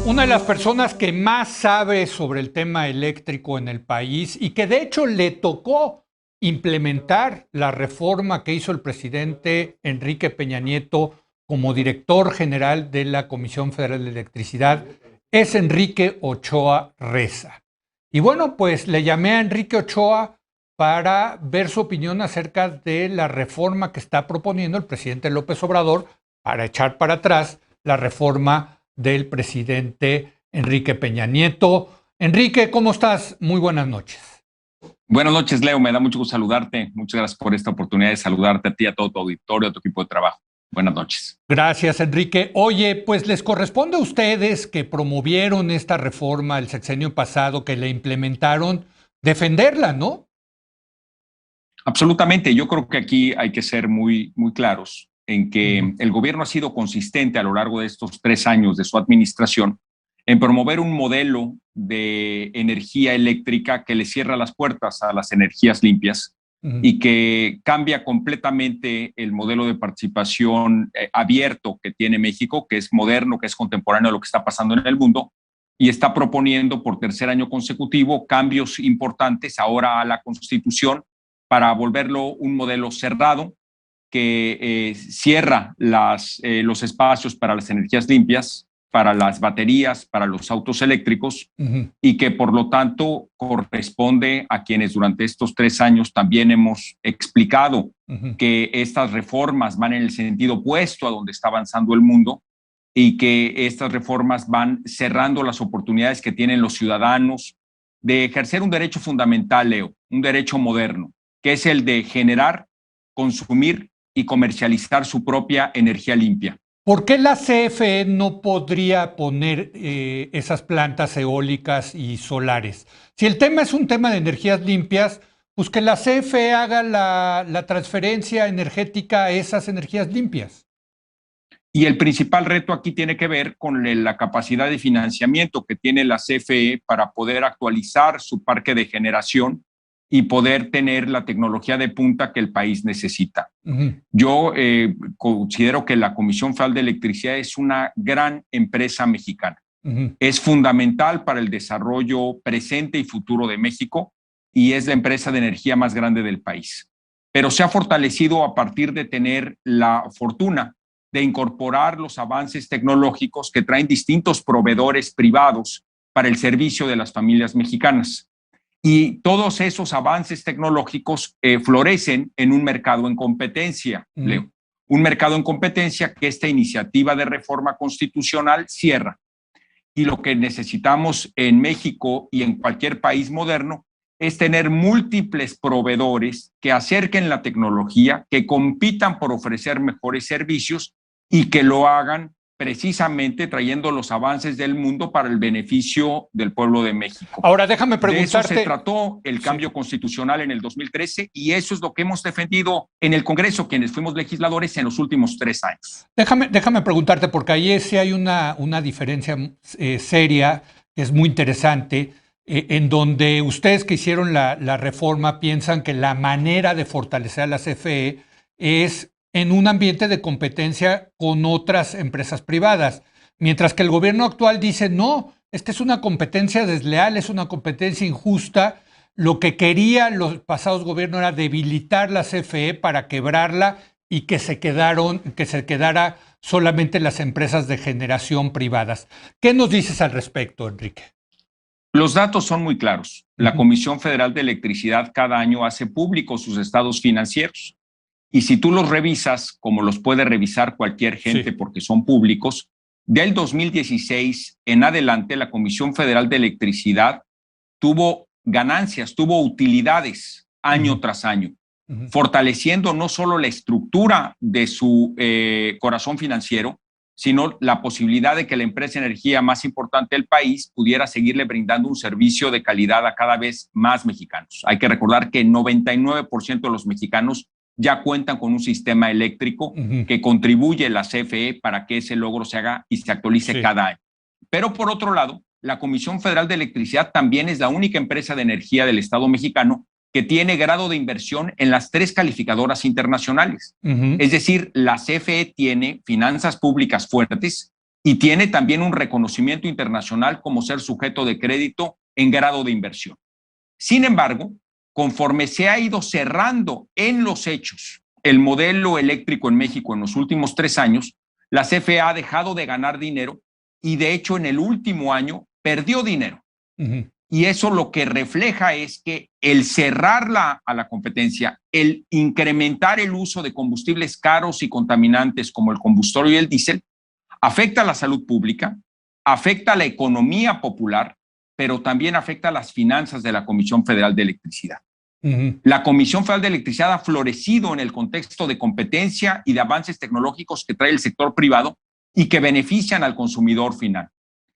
Una de las personas que más sabe sobre el tema eléctrico en el país y que de hecho le tocó implementar la reforma que hizo el presidente Enrique Peña Nieto como director general de la Comisión Federal de Electricidad, es Enrique Ochoa Reza. Y bueno, pues le llamé a Enrique Ochoa para ver su opinión acerca de la reforma que está proponiendo el presidente López Obrador para echar para atrás la reforma del presidente Enrique Peña Nieto. Enrique, ¿cómo estás? Muy buenas noches. Buenas noches, Leo. Me da mucho gusto saludarte. Muchas gracias por esta oportunidad de saludarte a ti, a todo tu auditorio, a tu equipo de trabajo. Buenas noches. Gracias, Enrique. Oye, pues les corresponde a ustedes que promovieron esta reforma el sexenio pasado, que la implementaron, defenderla, ¿no? Absolutamente. Yo creo que aquí hay que ser muy claros en que el gobierno ha sido consistente a lo largo de estos 3 años de su administración en promover un modelo de energía eléctrica que le cierra las puertas a las energías limpias y que cambia completamente el modelo de participación abierto que tiene México, que es moderno, que es contemporáneo a lo que está pasando en el mundo, y está proponiendo por tercer año consecutivo cambios importantes ahora a la Constitución para volverlo un modelo cerrado que cierra los espacios para las energías limpias, para las baterías, para los autos eléctricos, y que por lo tanto corresponde a quienes durante estos 3 años también hemos explicado que estas reformas van en el sentido opuesto a donde está avanzando el mundo y que estas reformas van cerrando las oportunidades que tienen los ciudadanos de ejercer un derecho fundamental, Leo, un derecho moderno, que es el de generar, consumir y comercializar su propia energía limpia. ¿Por qué la CFE no podría poner esas plantas eólicas y solares? Si el tema es un tema de energías limpias, pues que la CFE haga la transferencia energética a esas energías limpias. Y el principal reto aquí tiene que ver con la capacidad de financiamiento que tiene la CFE para poder actualizar su parque de generación y poder tener la tecnología de punta que el país necesita. Yo considero que la Comisión Federal de Electricidad es una gran empresa mexicana. Es fundamental para el desarrollo presente y futuro de México y es la empresa de energía más grande del país. Pero se ha fortalecido a partir de tener la fortuna de incorporar los avances tecnológicos que traen distintos proveedores privados para el servicio de las familias mexicanas. Y todos esos avances tecnológicos florecen en un mercado en competencia, Leo. Un mercado en competencia que esta iniciativa de reforma constitucional cierra. Y lo que necesitamos en México y en cualquier país moderno es tener múltiples proveedores que acerquen la tecnología, que compitan por ofrecer mejores servicios y que lo hagan precisamente trayendo los avances del mundo para el beneficio del pueblo de México. Ahora, déjame preguntarte. De eso se trató el cambio constitucional en el 2013 y eso es lo que hemos defendido en el Congreso, quienes fuimos legisladores en los últimos 3 años. Déjame preguntarte, porque ahí sí hay una diferencia seria, que es muy interesante, en donde ustedes que hicieron la reforma piensan que la manera de fortalecer a la CFE es en un ambiente de competencia con otras empresas privadas, mientras que el gobierno actual dice no, esta es una competencia desleal, es una competencia injusta. Lo que querían los pasados gobiernos era debilitar la CFE para quebrarla y que se quedara solamente las empresas de generación privadas. ¿Qué nos dices al respecto, Enrique? Los datos son muy claros. La Comisión Federal de Electricidad cada año hace públicos sus estados financieros. Y si tú los revisas, como los puede revisar cualquier gente porque son públicos, del 2016 en adelante la Comisión Federal de Electricidad tuvo ganancias, tuvo utilidades año tras año, fortaleciendo no solo la estructura de su corazón financiero, sino la posibilidad de que la empresa de energía más importante del país pudiera seguirle brindando un servicio de calidad a cada vez más mexicanos. Hay que recordar que 99% de los mexicanos ya cuentan con un sistema eléctrico que contribuye la CFE para que ese logro se haga y se actualice cada año. Pero por otro lado, la Comisión Federal de Electricidad también es la única empresa de energía del Estado mexicano que tiene grado de inversión en las 3 calificadoras internacionales. Es decir, la CFE tiene finanzas públicas fuertes y tiene también un reconocimiento internacional como ser sujeto de crédito en grado de inversión. Sin embargo, conforme se ha ido cerrando en los hechos el modelo eléctrico en México en los últimos 3 años, la CFE ha dejado de ganar dinero y de hecho en el último año perdió dinero. Y eso lo que refleja es que el cerrarla a la competencia, el incrementar el uso de combustibles caros y contaminantes como el combustible y el diésel, afecta a la salud pública, afecta a la economía popular, pero también afecta a las finanzas de la Comisión Federal de Electricidad. La Comisión Federal de Electricidad ha florecido en el contexto de competencia y de avances tecnológicos que trae el sector privado y que benefician al consumidor final.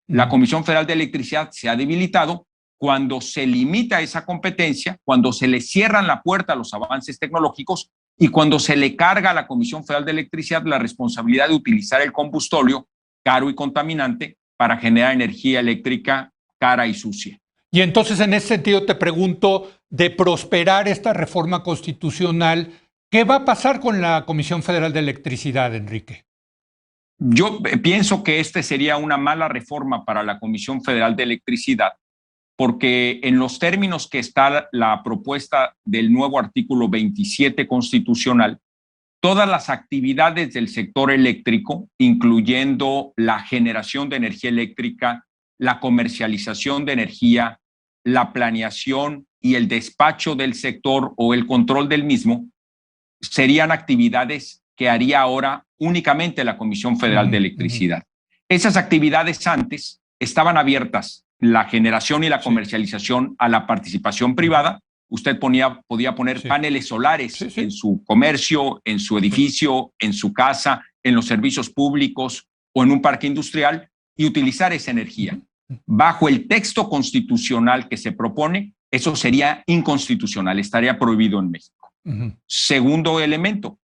La Comisión Federal de Electricidad se ha debilitado cuando se limita esa competencia, cuando se le cierran la puerta a los avances tecnológicos y cuando se le carga a la Comisión Federal de Electricidad la responsabilidad de utilizar el combustóleo caro y contaminante para generar energía eléctrica cara y sucia. Y entonces, en ese sentido, te pregunto, de prosperar esta reforma constitucional, ¿qué va a pasar con la Comisión Federal de Electricidad, Enrique? Yo pienso que este sería una mala reforma para la Comisión Federal de Electricidad, porque en los términos que está la propuesta del nuevo artículo 27 constitucional, todas las actividades del sector eléctrico, incluyendo la generación de energía eléctrica, la comercialización de energía, la planeación y el despacho del sector o el control del mismo, serían actividades que haría ahora únicamente la Comisión Federal de Electricidad. Esas actividades antes estaban abiertas, la generación y la comercialización, a la participación privada. Usted podía poner paneles solares en su comercio, en su edificio, en su casa, en los servicios públicos o en un parque industrial y utilizar esa energía. Bajo el texto constitucional que se propone, eso sería inconstitucional, estaría prohibido en México. Segundo elemento,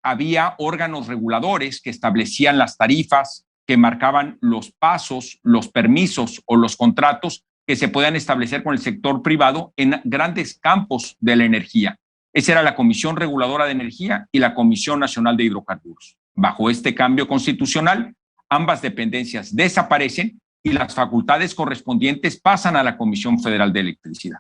había órganos reguladores que establecían las tarifas, que marcaban los pasos, los permisos o los contratos que se podían establecer con el sector privado en grandes campos de la energía. Esa era la Comisión Reguladora de Energía y la Comisión Nacional de Hidrocarburos. Bajo este cambio constitucional, ambas dependencias desaparecen y las facultades correspondientes pasan a la Comisión Federal de Electricidad.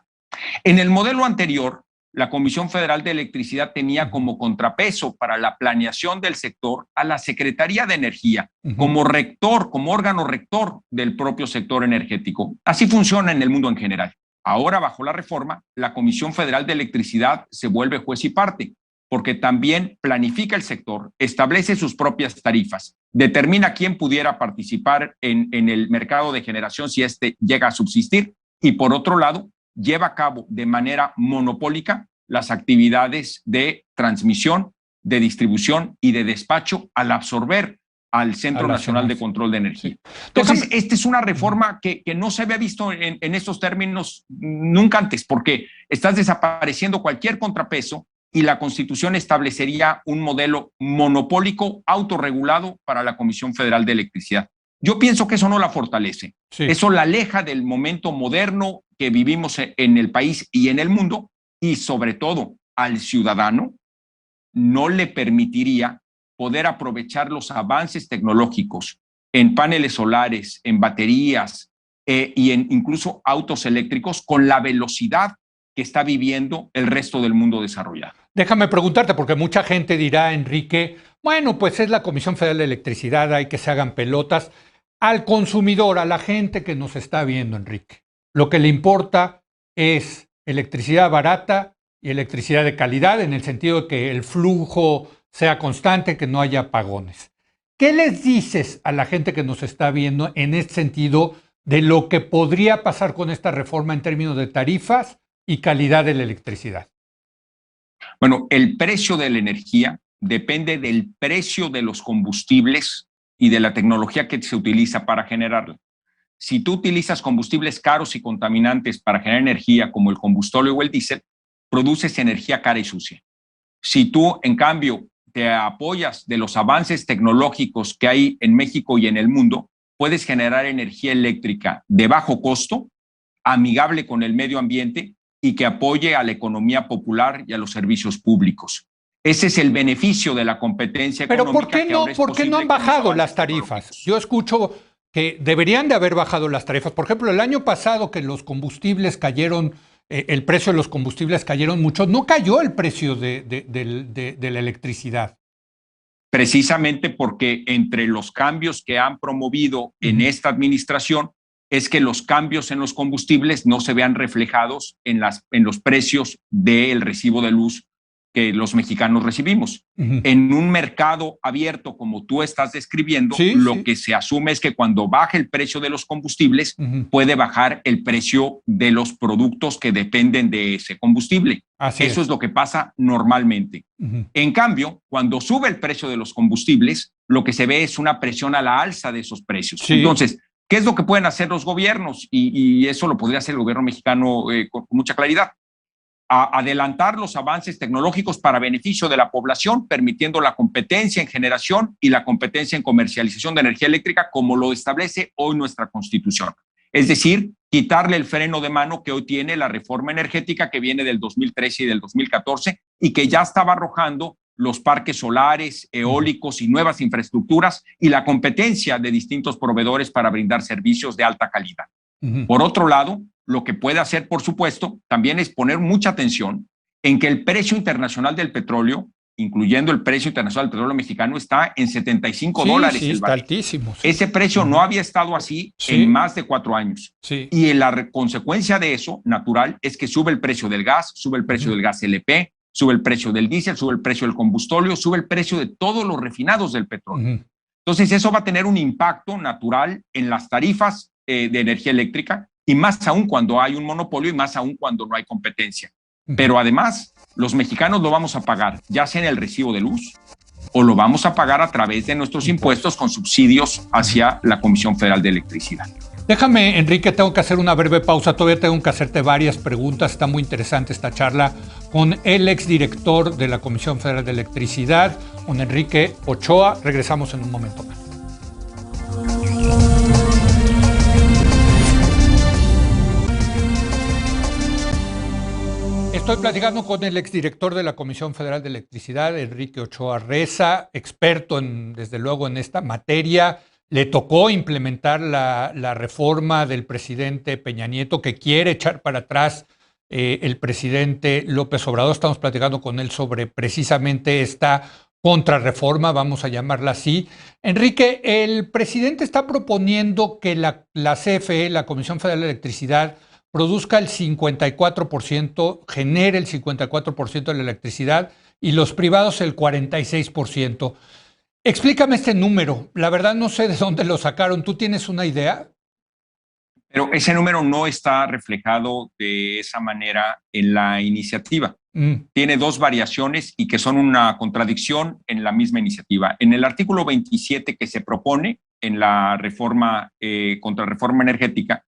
En el modelo anterior, la Comisión Federal de Electricidad tenía como contrapeso para la planeación del sector a la Secretaría de Energía, como rector, como órgano rector del propio sector energético. Así funciona en el mundo en general. Ahora, bajo la reforma, la Comisión Federal de Electricidad se vuelve juez y parte, porque también planifica el sector, establece sus propias tarifas, determina quién pudiera participar en el mercado de generación si este llega a subsistir y, por otro lado, lleva a cabo de manera monopólica las actividades de transmisión, de distribución y de despacho al absorber al Centro Nacional de Control de Energía. Sí. Entonces, esta es una reforma que no se había visto en estos términos nunca antes, porque estás desapareciendo cualquier contrapeso y la Constitución establecería un modelo monopólico autorregulado para la Comisión Federal de Electricidad. Yo pienso que eso no la fortalece. Sí. Eso la aleja del momento moderno que vivimos en el país y en el mundo, y sobre todo al ciudadano no le permitiría poder aprovechar los avances tecnológicos en paneles solares, en baterías y en incluso autos eléctricos con la velocidad que está viviendo el resto del mundo desarrollado. Déjame preguntarte, porque mucha gente dirá, Enrique, bueno, pues es la Comisión Federal de Electricidad, hay que se hagan pelotas. Al consumidor, a la gente que nos está viendo, Enrique, lo que le importa es electricidad barata y electricidad de calidad, en el sentido de que el flujo sea constante, que no haya apagones. ¿Qué les dices a la gente que nos está viendo en este sentido de lo que podría pasar con esta reforma en términos de tarifas y calidad de la electricidad? Bueno, el precio de la energía depende del precio de los combustibles y de la tecnología que se utiliza para generarla. Si tú utilizas combustibles caros y contaminantes para generar energía, como el combustóleo o el diésel, produces energía cara y sucia. Si tú, en cambio, te apoyas de los avances tecnológicos que hay en México y en el mundo, puedes generar energía eléctrica de bajo costo, amigable con el medio ambiente y que apoye a la economía popular y a los servicios públicos. Ese es el beneficio de la competencia económica. Pero ¿por qué no han bajado las tarifas? Yo escucho que deberían de haber bajado las tarifas. Por ejemplo, el año pasado que los combustibles cayeron, el precio de los combustibles cayeron mucho, no cayó el precio de la electricidad. Precisamente porque entre los cambios que han promovido en esta administración es que los cambios en los combustibles no se vean reflejados en los precios del recibo de luz que los mexicanos recibimos. En un mercado abierto, como tú estás describiendo, lo que se asume es que cuando baja el precio de los combustibles, puede bajar el precio de los productos que dependen de ese combustible. Eso es lo que pasa normalmente. En cambio, cuando sube el precio de los combustibles, lo que se ve es una presión a la alza de esos precios. Entonces, ¿qué es lo que pueden hacer los gobiernos? Y eso lo podría hacer el gobierno mexicano con mucha claridad. Adelantar los avances tecnológicos para beneficio de la población, permitiendo la competencia en generación y la competencia en comercialización de energía eléctrica, como lo establece hoy nuestra Constitución. Es decir, quitarle el freno de mano que hoy tiene la reforma energética que viene del 2013 y del 2014 y que ya estaba arrojando los parques solares, eólicos y nuevas infraestructuras y la competencia de distintos proveedores para brindar servicios de alta calidad. Por otro lado, lo que puede hacer, por supuesto, también es poner mucha atención en que el precio internacional del petróleo, incluyendo el precio internacional del petróleo mexicano, está en $75 el está barril. altísimo. Ese precio no había estado así en más de 4 años. Y la consecuencia de eso, natural, es que sube el precio del gas, sube el precio del gas LP, sube el precio del diésel, sube el precio del combustóleo, sube el precio de todos los refinados del petróleo. Entonces, eso va a tener un impacto natural en las tarifas de energía eléctrica, y más aún cuando hay un monopolio y más aún cuando no hay competencia. Pero además, los mexicanos lo vamos a pagar, ya sea en el recibo de luz o lo vamos a pagar a través de nuestros impuestos con subsidios hacia la Comisión Federal de Electricidad. Déjame, Enrique, tengo que hacer una breve pausa. Todavía tengo que hacerte varias preguntas. Está muy interesante esta charla con el exdirector de la Comisión Federal de Electricidad, con Enrique Ochoa. Regresamos en un momento más. Estoy platicando con el exdirector de la Comisión Federal de Electricidad, Enrique Ochoa Reza, experto desde luego en esta materia. Le tocó implementar la reforma del presidente Peña Nieto que quiere echar para atrás el presidente López Obrador. Estamos platicando con él sobre precisamente esta contrarreforma, vamos a llamarla así. Enrique, el presidente está proponiendo que la CFE, la Comisión Federal de Electricidad, produzca el 54%, genere el 54% de la electricidad y los privados el 46%. Explícame este número. La verdad no sé de dónde lo sacaron. ¿Tú tienes una idea? Pero ese número no está reflejado de esa manera en la iniciativa. Tiene dos variaciones y que son una contradicción en la misma iniciativa. En el artículo 27 que se propone en la reforma, contrarreforma energética,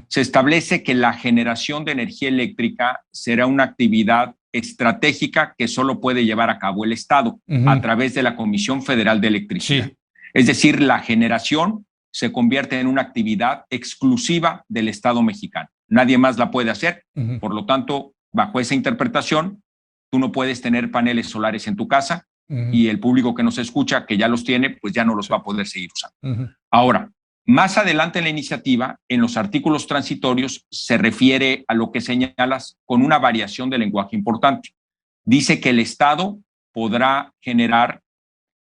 se establece que la generación de energía eléctrica será una actividad estratégica que solo puede llevar a cabo el Estado a través de la Comisión Federal de Electricidad. Es decir, la generación se convierte en una actividad exclusiva del Estado mexicano. Nadie más la puede hacer. Por lo tanto, bajo esa interpretación, tú no puedes tener paneles solares en tu casa y el público que nos escucha, que ya los tiene, pues ya no los va a poder seguir usando. Ahora, más adelante en la iniciativa, en los artículos transitorios, se refiere a lo que señalas con una variación de lenguaje importante. Dice que el Estado podrá generar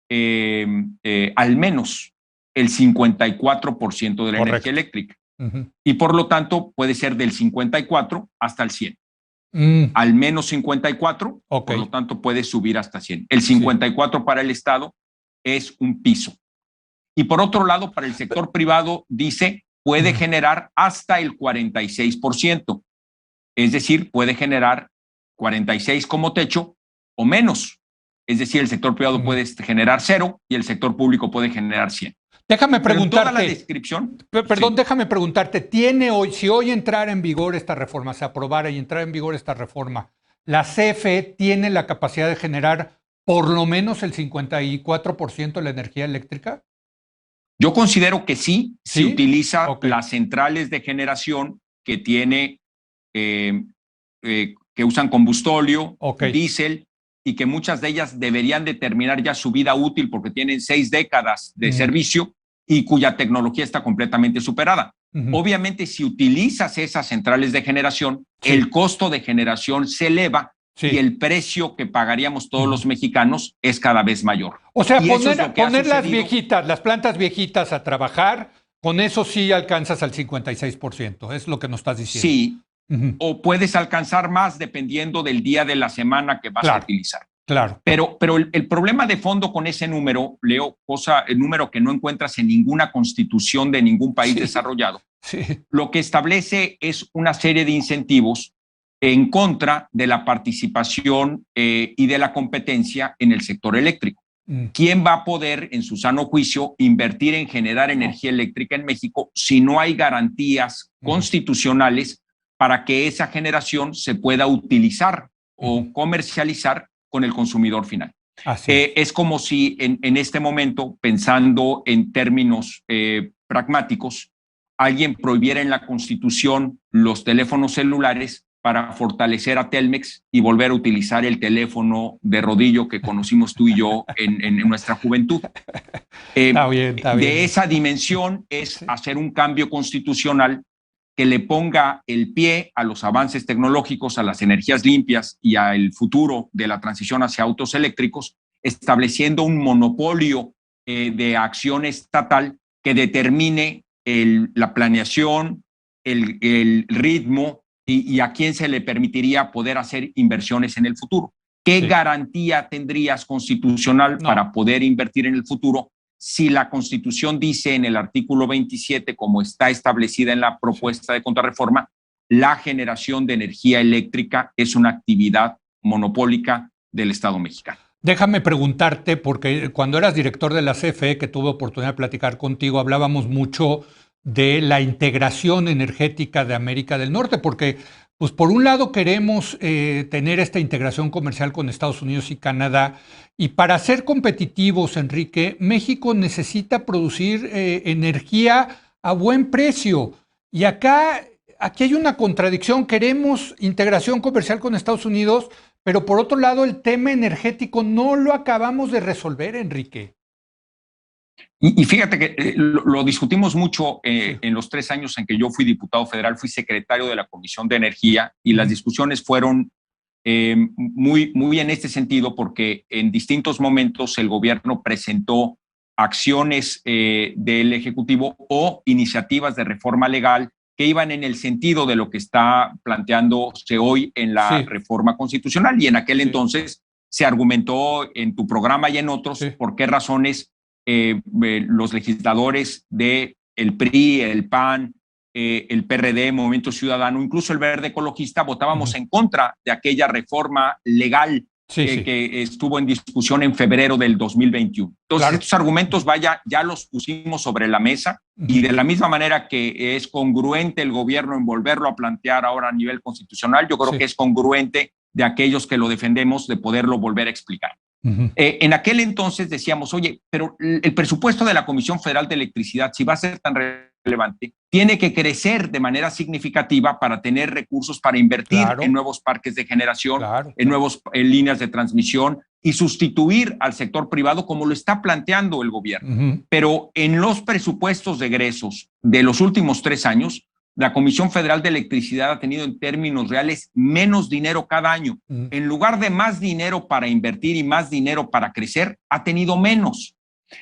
al menos el 54% de la energía eléctrica. Y por lo tanto puede ser del 54 hasta el 100. Al menos 54, por lo tanto puede subir hasta 100. El 54 para el Estado es un piso. Y por otro lado, para el sector privado, dice, puede generar hasta el 46%. Es decir, puede generar 46 como techo o menos. Es decir, el sector privado puede generar 0 y el sector público puede generar 100. Déjame preguntarte. Toda la descripción. Perdón, déjame preguntarte. Si hoy entrara en vigor esta reforma, se aprobara y entrara en vigor esta reforma, ¿la CFE tiene la capacidad de generar por lo menos el 54% de la energía eléctrica? Yo considero que sí, se utiliza las centrales de generación que tiene, que usan combustóleo, diésel, y que muchas de ellas deberían de terminar ya su vida útil porque tienen 6 décadas de servicio y cuya tecnología está completamente superada. Obviamente, si utilizas esas centrales de generación, el costo de generación se eleva y el precio que pagaríamos todos los mexicanos es cada vez mayor. O sea, poner las plantas viejitas a trabajar, con eso sí alcanzas al 56%, es lo que nos estás diciendo. Sí, o puedes alcanzar más dependiendo del día de la semana que vas a utilizar. Claro. Pero el problema de fondo con ese número, Leo, el número que no encuentras en ninguna constitución de ningún país desarrollado, lo que establece es una serie de incentivos en contra de la participación y de la competencia en el sector eléctrico. ¿Quién va a poder, en su sano juicio, invertir en generar energía eléctrica en México si no hay garantías constitucionales para que esa generación se pueda utilizar o comercializar con el consumidor final? Es como si en este momento, pensando en términos pragmáticos, alguien prohibiera en la Constitución los teléfonos celulares para fortalecer a Telmex y volver a utilizar el teléfono de rodillo que conocimos tú y yo en nuestra juventud. Está bien. De esa dimensión es hacer un cambio constitucional que le ponga el pie a los avances tecnológicos, a las energías limpias y al futuro de la transición hacia autos eléctricos, estableciendo un monopolio de acción estatal que determine la planeación, el ritmo y a quién se le permitiría poder hacer inversiones en el futuro. ¿Qué garantía tendrías constitucional para poder invertir en el futuro si la Constitución dice en el artículo 27, como está establecida en la propuesta de contrarreforma, la generación de energía eléctrica es una actividad monopólica del Estado mexicano? Déjame preguntarte, porque cuando eras director de la CFE, que tuve oportunidad de platicar contigo, hablábamos mucho de la integración energética de América del Norte, porque pues por un lado queremos tener esta integración comercial con Estados Unidos y Canadá, y para ser competitivos, Enrique, México necesita producir energía a buen precio. Y aquí hay una contradicción, queremos integración comercial con Estados Unidos, pero por otro lado el tema energético no lo acabamos de resolver, Enrique. Y fíjate que lo discutimos mucho en los 3 años en que yo fui diputado federal, fui secretario de la Comisión de Energía y las discusiones fueron muy en este sentido porque en distintos momentos el gobierno presentó acciones del Ejecutivo o iniciativas de reforma legal que iban en el sentido de lo que está planteándose hoy en la reforma constitucional, y en aquel entonces se argumentó en tu programa y en otros por qué razones los legisladores del PRI, el PAN, el PRD, Movimiento Ciudadano, incluso el Verde Ecologista, votábamos en contra de aquella reforma legal que estuvo en discusión en febrero del 2021. Entonces, estos argumentos, ya los pusimos sobre la mesa, y de la misma manera que es congruente el gobierno en volverlo a plantear ahora a nivel constitucional, yo creo que es congruente de aquellos que lo defendemos de poderlo volver a explicar. En aquel entonces decíamos, oye, pero el presupuesto de la Comisión Federal de Electricidad, si va a ser tan relevante, tiene que crecer de manera significativa para tener recursos para invertir en nuevos parques de generación, en nuevas líneas de transmisión y sustituir al sector privado como lo está planteando el gobierno. Pero en los presupuestos de egresos de los últimos 3 años, la Comisión Federal de Electricidad ha tenido en términos reales menos dinero cada año. En lugar de más dinero para invertir y más dinero para crecer, ha tenido menos.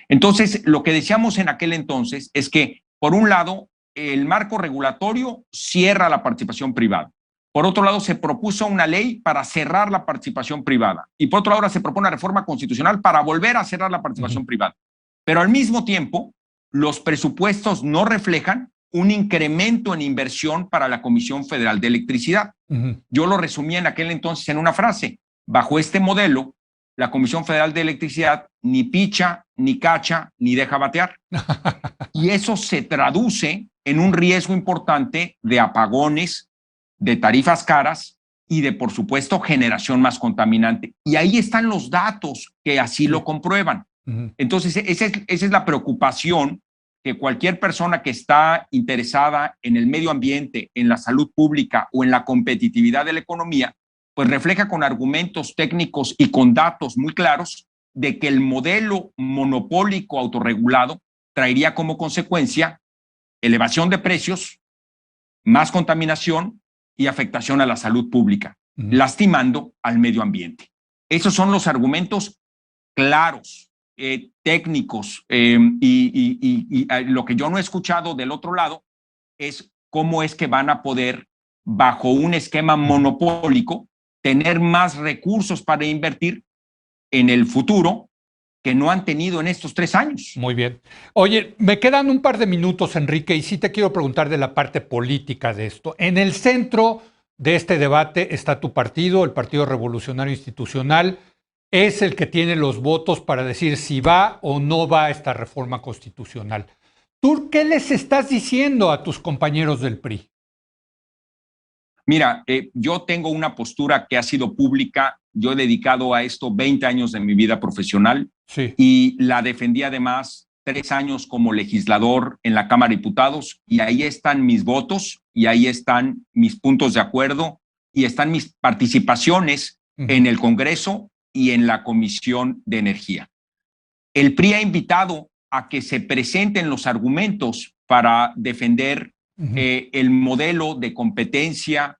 Entonces, lo que decíamos en aquel entonces es que, por un lado, el marco regulatorio cierra la participación privada. Por otro lado, se propuso una ley para cerrar la participación privada. Y por otro lado, ahora se propone una reforma constitucional para volver a cerrar la participación privada. Pero al mismo tiempo, los presupuestos no reflejan un incremento en inversión para la Comisión Federal de Electricidad. Yo lo resumí en aquel entonces en una frase: bajo este modelo, la Comisión Federal de Electricidad ni picha, ni cacha, ni deja batear. Y eso se traduce en un riesgo importante de apagones, de tarifas caras y de, por supuesto, generación más contaminante. Y ahí están los datos que así lo comprueban. Entonces, esa es la preocupación que cualquier persona que está interesada en el medio ambiente, en la salud pública o en la competitividad de la economía pues refleja con argumentos técnicos y con datos muy claros de que el modelo monopólico autorregulado traería como consecuencia elevación de precios, más contaminación y afectación a la salud pública, lastimando al medio ambiente. Esos son los argumentos claros, técnicos, y lo que yo no he escuchado del otro lado es cómo es que van a poder, bajo un esquema monopólico, tener más recursos para invertir en el futuro que no han tenido en estos 3 años. Muy bien. Oye, me quedan un par de minutos, Enrique, y sí te quiero preguntar de la parte política de esto. En el centro de este debate está tu partido, el Partido Revolucionario Institucional. Es el que tiene los votos para decir si va o no va esta reforma constitucional. ¿Tú qué les estás diciendo a tus compañeros del PRI? Mira, yo tengo una postura que ha sido pública. Yo he dedicado a esto 20 años de mi vida profesional, sí, y la defendí además 3 años como legislador en la Cámara de Diputados, y ahí están mis votos y ahí están mis puntos de acuerdo y están mis participaciones en el Congreso y en la Comisión de Energía. El PRI ha invitado a que se presenten los argumentos para defender el modelo de competencia,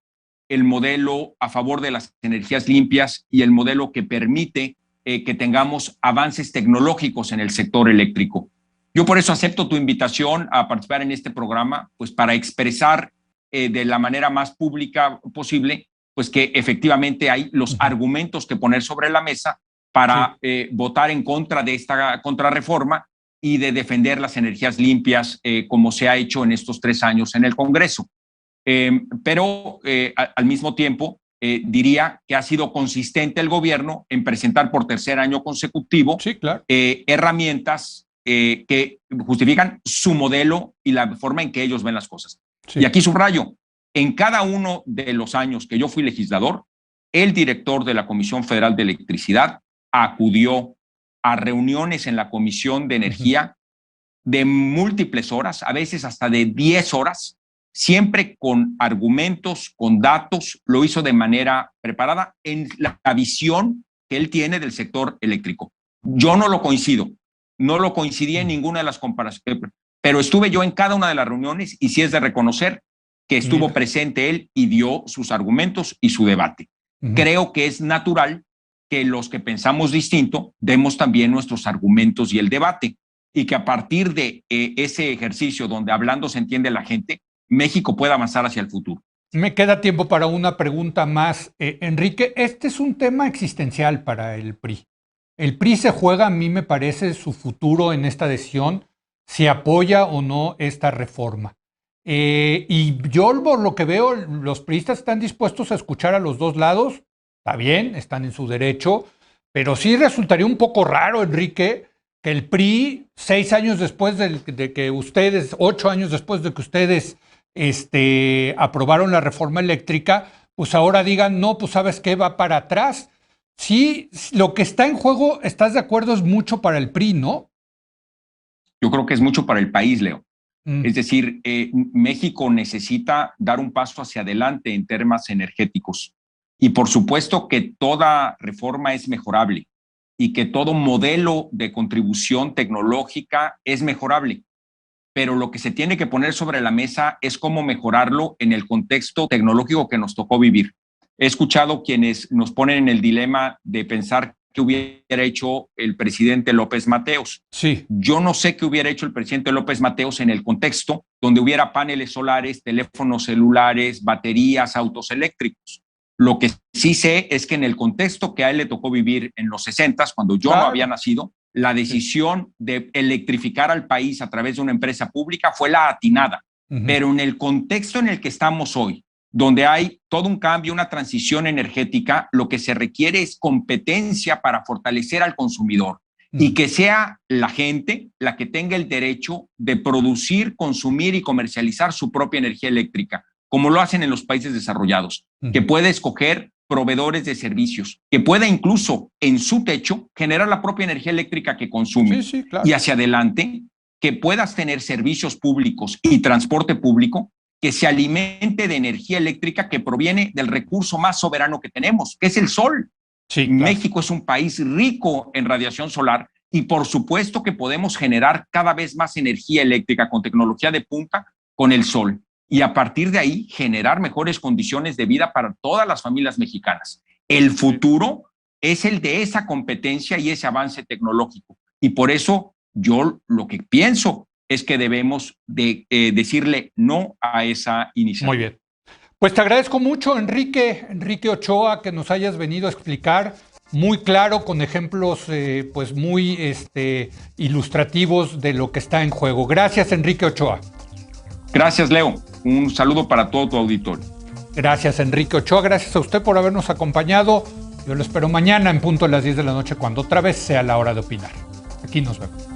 el modelo a favor de las energías limpias y el modelo que permite que tengamos avances tecnológicos en el sector eléctrico. Yo por eso acepto tu invitación a participar en este programa, pues para expresar de la manera más pública posible, pues que efectivamente hay los argumentos que poner sobre la mesa para votar en contra de esta contrarreforma y de defender las energías limpias como se ha hecho en estos 3 años en el Congreso. Pero al mismo tiempo diría que ha sido consistente el gobierno en presentar por 3er año consecutivo herramientas que justifican su modelo y la forma en que ellos ven las cosas. Sí. Y aquí subrayo, en cada uno de los años que yo fui legislador, el director de la Comisión Federal de Electricidad acudió a reuniones en la Comisión de Energía de múltiples horas, a veces hasta de 10 horas, siempre con argumentos, con datos. Lo hizo de manera preparada en la visión que él tiene del sector eléctrico. Yo no lo coincido, no lo coincidí en ninguna de las comparaciones, pero estuve yo en cada una de las reuniones y sí es de reconocer que estuvo presente él y dio sus argumentos y su debate. Creo que es natural que los que pensamos distinto demos también nuestros argumentos y el debate, y que a partir de ese ejercicio donde hablando se entiende la gente, México pueda avanzar hacia el futuro. Me queda tiempo para una pregunta más. Enrique, este es un tema existencial para el PRI. El PRI se juega, a mí me parece, su futuro en esta decisión, si apoya o no esta reforma. Y yo por lo que veo, los priistas están dispuestos a escuchar a los dos lados. Está bien, están en su derecho, pero sí resultaría un poco raro, Enrique, que el PRI, 6 años después de que ustedes, 8 años después de que ustedes aprobaron la reforma eléctrica, pues ahora digan, no, pues ¿sabes qué? Va para atrás. Sí, lo que está en juego, ¿estás de acuerdo? Es mucho para el PRI, ¿no? Yo creo que es mucho para el país, Leo. Es decir, México necesita dar un paso hacia adelante en temas energéticos. Y por supuesto que toda reforma es mejorable y que todo modelo de contribución tecnológica es mejorable. Pero lo que se tiene que poner sobre la mesa es cómo mejorarlo en el contexto tecnológico que nos tocó vivir. He escuchado quienes nos ponen en el dilema de pensar qué hubiera hecho el presidente López Mateos. Sí. Yo no sé qué hubiera hecho el presidente López Mateos en el contexto donde hubiera paneles solares, teléfonos celulares, baterías, autos eléctricos. Lo que sí sé es que en el contexto que a él le tocó vivir en los 60s, cuando yo no había nacido, la decisión de electrificar al país a través de una empresa pública fue la atinada. Pero en el contexto en el que estamos hoy, donde hay todo un cambio, una transición energética, lo que se requiere es competencia para fortalecer al consumidor y que sea la gente la que tenga el derecho de producir, consumir y comercializar su propia energía eléctrica, como lo hacen en los países desarrollados, que puede escoger proveedores de servicios, que pueda incluso en su techo generar la propia energía eléctrica que consume. Claro. Y hacia adelante, que puedas tener servicios públicos y transporte público que se alimente de energía eléctrica que proviene del recurso más soberano que tenemos, que es el sol. Sí, claro. México es un país rico en radiación solar y por supuesto que podemos generar cada vez más energía eléctrica con tecnología de punta con el sol y a partir de ahí generar mejores condiciones de vida para todas las familias mexicanas. El futuro es el de esa competencia y ese avance tecnológico y por eso yo lo que pienso es que debemos de decirle no a esa iniciativa. Muy bien. Pues te agradezco mucho, Enrique Ochoa, que nos hayas venido a explicar muy claro, con ejemplos pues muy ilustrativos de lo que está en juego. Gracias, Enrique Ochoa. Gracias, Leo. Un saludo para todo tu auditorio. Gracias, Enrique Ochoa. Gracias a usted por habernos acompañado. Yo lo espero mañana en punto a las 10 de la noche, cuando otra vez sea la hora de opinar. Aquí nos vemos.